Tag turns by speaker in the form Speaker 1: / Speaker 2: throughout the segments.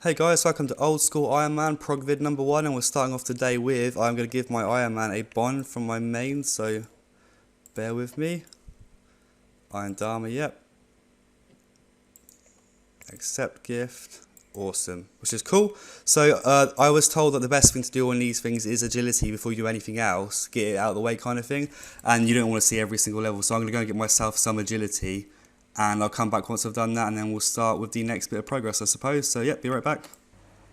Speaker 1: Hey guys, welcome to Old School IronMan Prog vid number 1, and we're starting off today with I'm going to give my IronMan a bond from my main, so bear with me. Iron Dharma, yep. Accept gift, awesome, which is cool. So I was told that the best thing to do on these things is agility before you do anything else, get it out of the way kind of thing, and you don't want to see every single level, so I'm going to go and get myself some agility. And I'll come back once I've done that, and then we'll start with the next bit of progress, I suppose. So, yeah, be right back.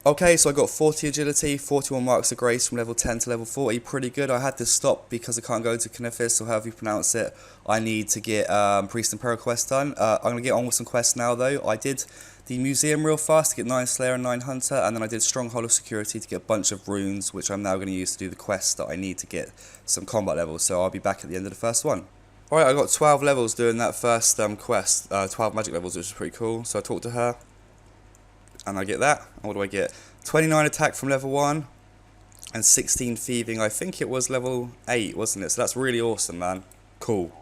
Speaker 1: Okay, so I got 40 agility, 41 marks of grace from level 10 to level 40. Pretty good. I had to stop because I can't go to Knifis, or however you pronounce it. I need to get Priest and Peril quest done. I'm going to get on with some quests now, though. I did the museum real fast to get 9 Slayer and 9 Hunter, and then I did Stronghold of Security to get a bunch of runes, which I'm now going to use to do the quests that I need to get some combat levels. So I'll be back at the end of the first one. Alright, I got 12 levels doing that first quest, 12 magic levels, which is pretty cool. So I talked to her, and I get that. And what do I get? 29 attack from level 1, and 16 thieving. I think it was level 8, wasn't it? So that's really awesome, man. Cool.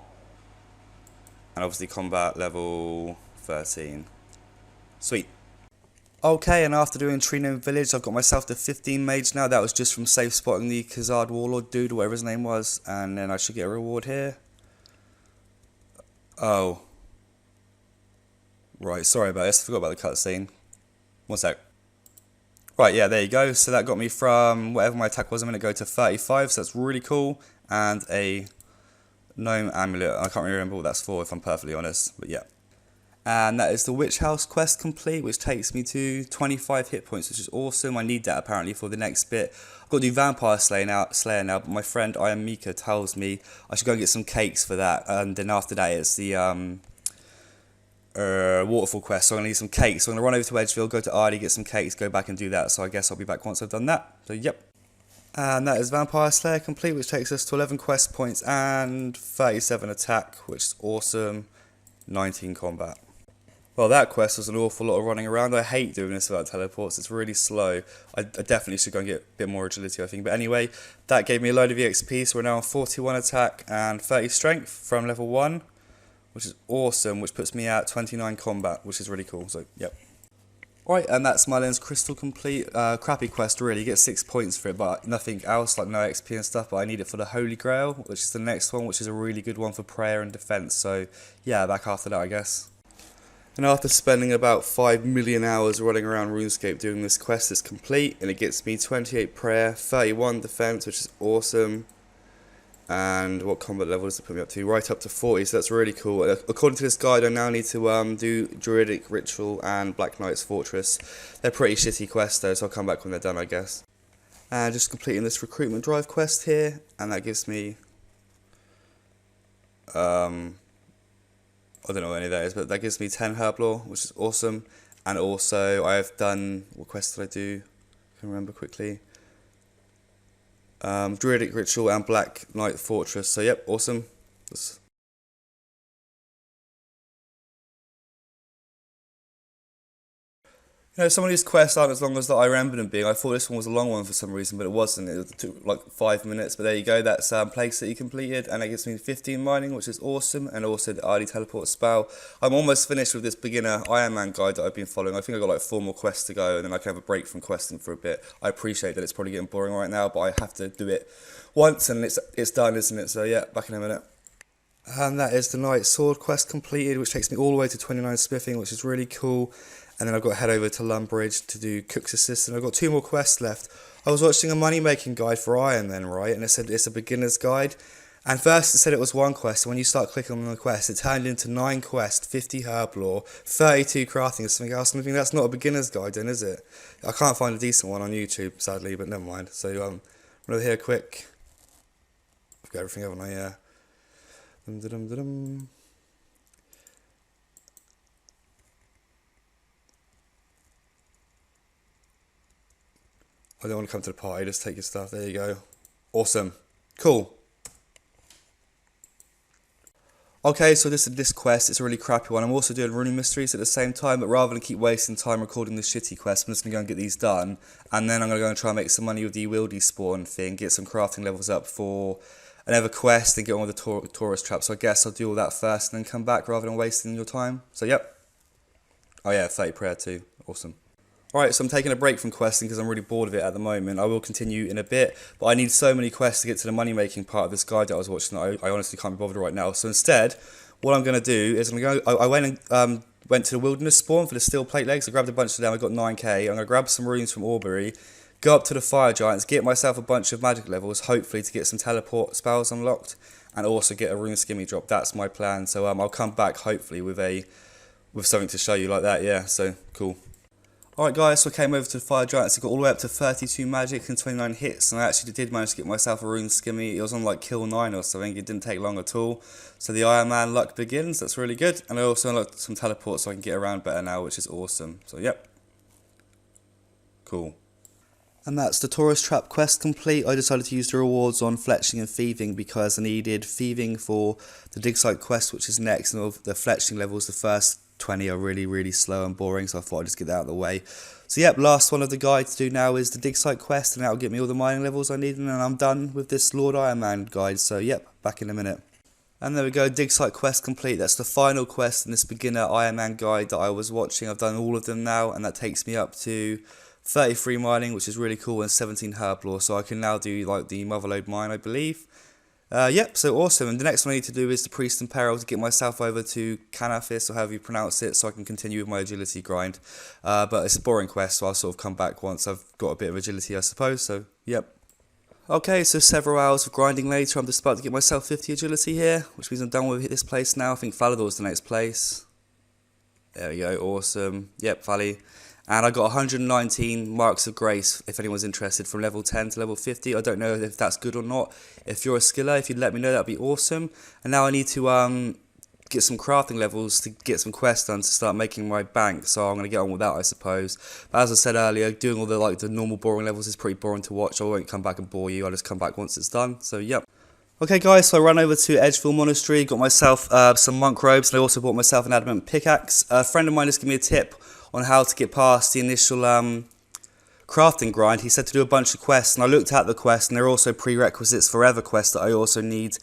Speaker 1: And obviously combat level 13. Sweet. Okay, and after doing Trino Village, I've got myself to 15 mage now. That was just from safe spotting the Khazad Warlord dude, or whatever his name was. And then I should get a reward here. Oh. Right, sorry about this. I forgot about the cutscene. One sec. Right, yeah, there you go. So that got me from whatever my attack was a minute ago to 35, so that's really cool. And a gnome amulet. I can't really remember what that's for, if I'm perfectly honest, but yeah. And that is the Witch House quest complete, which takes me to 25 hit points, which is awesome. I need that apparently for the next bit. I've got to do Vampire Slayer now, but my friend Iron Mika tells me I should go and get some cakes for that. And then after that it's the waterfall quest, so I'm going to need some cakes. So I'm going to run over to Edgeville, go to Ardy, get some cakes, go back and do that. So I guess I'll be back once I've done that. So yep. And that is Vampire Slayer complete, which takes us to 11 quest points and 37 attack, which is awesome. 19 combat. Well, that quest was an awful lot of running around. I hate doing this without teleports. It's really slow. I definitely should go and get a bit more agility, I think. But anyway, that gave me a load of EXP, so we're now on 41 attack and 30 strength from level 1, which is awesome, which puts me at 29 combat, which is really cool. So, yep. Right, and that's Smilin's Crystal complete. Crappy quest, really. You get 6 points for it, but nothing else, like no XP and stuff. But I need it for the Holy Grail, which is the next one, which is a really good one for prayer and defense. So, yeah, back after that, I guess. And after spending about 5 million hours running around RuneScape doing this quest, it's complete, and it gets me 28 prayer, 31 defense, which is awesome. And what combat level does it put me up to? Right up to 40, so that's really cool. According to this guide, I now need to do Druidic Ritual and Black Knight's Fortress. They're pretty shitty quests though, so I'll come back when they're done, I guess. And just completing this recruitment drive quest here, and that gives me I don't know what any of that is, but that gives me 10 Herblore, which is awesome. And also, I have done, what quest did I do? I can remember quickly. Druidic Ritual and Black Knight Fortress. So, yep, awesome. You know, some of these quests aren't as long as that I remember them being. I thought this one was a long one for some reason, but it wasn't. It took like 5 minutes, but there you go. That's Plague City completed, and it gives me 15 mining, which is awesome, and also the Ardy Teleport spell. I'm almost finished with this beginner IronMan guide that I've been following. I think I've got like 4 more quests to go, and then I can have a break from questing for a bit. I appreciate that it's probably getting boring right now, but I have to do it once, and it's done, isn't it? So yeah, back in a minute. And that is the Knight Sword quest completed, which takes me all the way to 29 smithing, which is really cool. And then I've got to head over to Lumbridge to do Cook's Assistant. I've got 2 more quests left. I was watching a money-making guide for IronMan, right? And it said it's a beginner's guide. And first it said it was 1 quest. And when you start clicking on the quest, it turned into 9 quests, 50 herblore, 32 crafting, and something else. And I think that's not a beginner's guide then, is it? I can't find a decent one on YouTube, sadly, but never mind. So I'm over here quick. I've got everything, haven't I? Yeah. I don't want to come to the party, just take your stuff. There you go. Awesome. Cool. Okay, so this quest, it's a really crappy one. I'm also doing Rune Mysteries at the same time, but rather than keep wasting time recording this shitty quest, I'm just going to go and get these done. And then I'm going to go and try and make some money with the Wieldy Spawn thing, get some crafting levels up for another quest, and get on with the Taurus trap. So I guess I'll do all that first and then come back rather than wasting your time. So, yep. Oh yeah, 30 prayer too. Awesome. Alright, so I'm taking a break from questing because I'm really bored of it at the moment. I will continue in a bit, but I need so many quests to get to the money making part of this guide that I was watching that I honestly can't be bothered right now. So instead, what I'm going to do is I went to the wilderness spawn for the steel plate legs. I grabbed a bunch of them, I got 9k. I'm going to grab some runes from Aubrey, go up to the fire giants, get myself a bunch of magic levels, hopefully to get some teleport spells unlocked, and also get a rune skimmy drop. That's my plan. So I'll come back hopefully with something to show you like that. Yeah, so cool. Alright guys, so I came over to the fire giants. I got all the way up to 32 magic and 29 hits, and I actually did manage to get myself a rune skimmy. It was on like kill 9 or something. It didn't take long at all. So the IronMan luck begins. That's really good. And I also unlocked some teleports so I can get around better now, which is awesome. So yep. Cool. And that's the Taurus Trap quest complete. I decided to use the rewards on fletching and thieving because I needed thieving for the dig site quest, which is next, and all the fletching levels, the first 20 are really slow and boring, so I thought I'd just get that out of the way. So yep, last one of the guide to do now is the dig site quest, and that'll get me all the mining levels I need, and then I'm done with this Lord IronMan guide. So yep, back in a minute. And there we go, dig site quest complete. That's the final quest in this beginner IronMan guide that I was watching. I've done all of them now, and that takes me up to 33 mining, which is really cool, and 17 herb lore, so I can now do like the motherlode mine, I believe. Yep, so awesome. And the next one I need to do is the Priest in Peril to get myself over to Canafis, or however you pronounce it, so I can continue with my agility grind. But it's a boring quest, so I'll sort of come back once I've got a bit of agility, I suppose. So, yep. Okay, so several hours of grinding later, I'm just about to get myself 50 agility here, which means I'm done with this place now. I think Falador's the next place. There we go, awesome. Yep, Valley. And I got 119 marks of grace, if anyone's interested, from level 10 to level 50. I don't know if that's good or not. If you're a skiller, if you'd let me know, that'd be awesome. And now I need to get some crafting levels to get some quests done to start making my bank. So I'm going to get on with that, I suppose. But as I said earlier, doing all the normal boring levels is pretty boring to watch. I won't come back and bore you. I'll just come back once it's done. So yep. Okay guys, so I ran over to Edgeville Monastery, got myself some monk robes, and I also bought myself an adamant pickaxe. A friend of mine just gave me a tip on how to get past the initial crafting grind. He said to do a bunch of quests, and I looked at the quests, and there are also prerequisites for other quests that I also need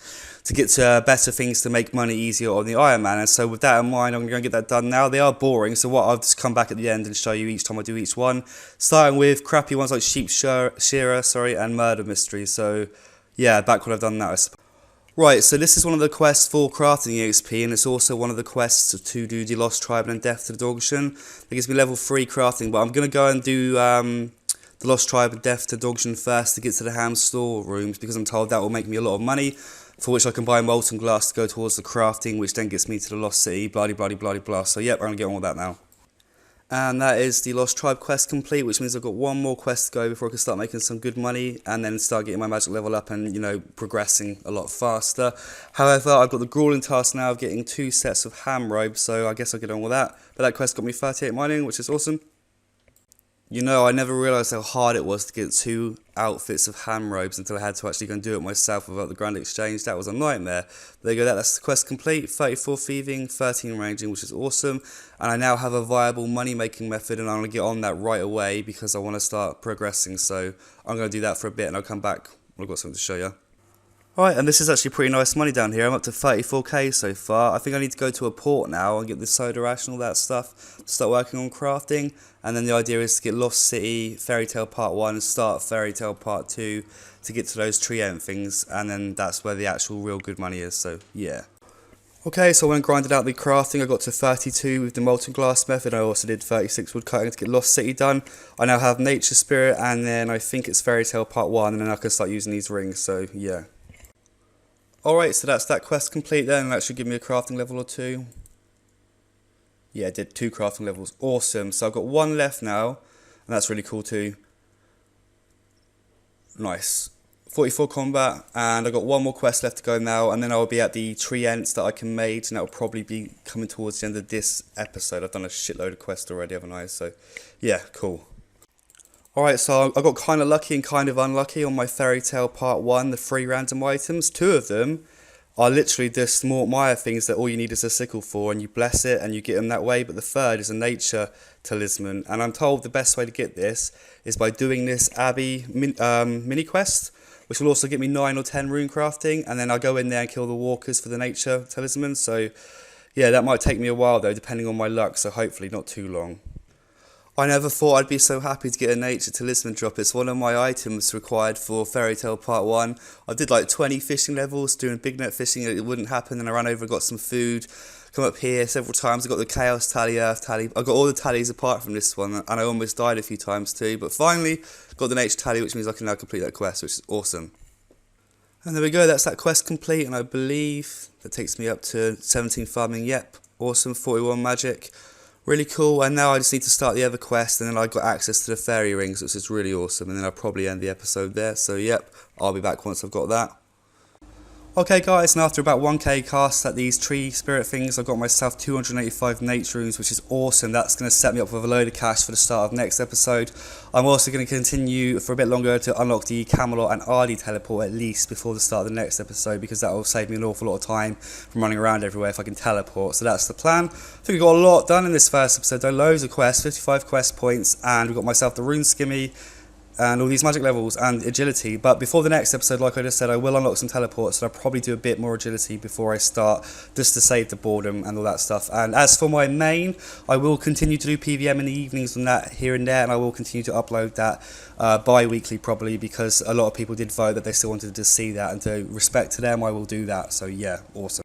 Speaker 1: to get to better things to make money easier on the Ironman. And so with that in mind, I'm going to get that done now. They are boring, so what I'll just come back at the end and show you each time I do each one, starting with crappy ones like Sheep Shearer, and Murder Mystery. So yeah, back when I've done that, I suppose. Right, so this is one of the quests for crafting EXP, and it's also one of the quests to do the Lost Tribe and Death to the Dogshan. It gives me level 3 crafting, but I'm going to go and do the Lost Tribe and Death to Dogshan first to get to the ham store rooms, because I'm told that will make me a lot of money, for which I can buy molten glass to go towards the crafting, which then gets me to the Lost City, blah. So yep, I'm going to get on with that now. And that is the Lost Tribe quest complete, which means I've got one more quest to go before I can start making some good money and then start getting my magic level up and, you know, progressing a lot faster. However, I've got the grueling task now of getting 2 sets of ham robes, so I guess I'll get on with that. But that quest got me 38 mining, which is awesome. You know, I never realised how hard it was to get 2 outfits of ham robes until I had to actually go and do it myself without the Grand Exchange. That was a nightmare. There you go, that's the quest complete. 34 thieving, 13 ranging, which is awesome. And I now have a viable money-making method, and I'm going to get on that right away because I want to start progressing. So I'm going to do that for a bit, and I'll come back when I've got something to show you. Alright, and this is actually pretty nice money down here. I'm up to 34k so far. I think I need to go to a port now and get the soda ash and all that stuff to start working on crafting. And then the idea is to get Lost City, Fairy Tale Part 1, and start Fairy Tale Part 2 to get to those Treant things. And then that's where the actual real good money is, so yeah. Okay, so I went and grinded out the crafting. I got to 32 with the molten glass method. I also did 36 wood cutting to get Lost City done. I now have Nature Spirit, and then I think it's Fairy Tale Part 1, and then I can start using these rings, so yeah. Alright, so that's that quest complete then, and that should give me a crafting level or 2. Yeah, I did 2 crafting levels. Awesome. So I've got 1 left now, and that's really cool too. Nice. 44 combat, and I've got 1 more quest left to go now, and then I'll be at the Treants that I can mate, and that will probably be coming towards the end of this episode. I've done a shitload of quests already, haven't I? So, yeah, cool. Alright, so I got kind of lucky and kind of unlucky on my Fairy Tale Part 1, the 3 random items. 2 of them are literally just Mort Maya things that all you need is a sickle for, and you bless it and you get them that way, but the third is a nature talisman, and I'm told the best way to get this is by doing this Abbey mini quest, which will also get me 9 or 10 rune crafting, and then I'll go in there and kill the walkers for the nature talisman. So yeah, that might take me a while though, depending on my luck, so hopefully not too long. I never thought I'd be so happy to get a nature talisman drop. It's one of my items required for Fairy Tale Part 1. I did like 20 fishing levels, doing big net fishing, it wouldn't happen, and I ran over, got some food, come up here several times, I got the Chaos tally, Earth tally, I got all the tallies apart from this one, and I almost died a few times too, but finally got the nature tally, which means I can now complete that quest, which is awesome. And there we go, that's that quest complete, and I believe that takes me up to 17 farming. Yep, awesome, 41 magic. Really cool, and now I just need to start the other quest, and then I got access to the fairy rings, which is really awesome, and then I'll probably end the episode there. So yep, I'll be back once I've got that. Okay guys, and after about 1k casts at these tree spirit things, I've got myself 285 nature runes, which is awesome. That's going to set me up with a load of cash for the start of next episode. I'm also going to continue for a bit longer to unlock the Camelot and Ardy teleport at least before the start of the next episode, because that will save me an awful lot of time from running around everywhere if I can teleport. So that's the plan. I think we got a lot done in this first episode though, loads of quests, 55 quest points, and we've got myself the rune skimmy, and all these magic levels and agility. But before the next episode, like I just said, I will unlock some teleports, and I'll probably do a bit more agility before I start, just to save the boredom and all that stuff. And as for my main, I will continue to do PVM in the evenings on that here and there, and I will continue to upload that bi-weekly probably, because a lot of people did vote that they still wanted to see that, and to respect to them I will do that. So yeah, awesome.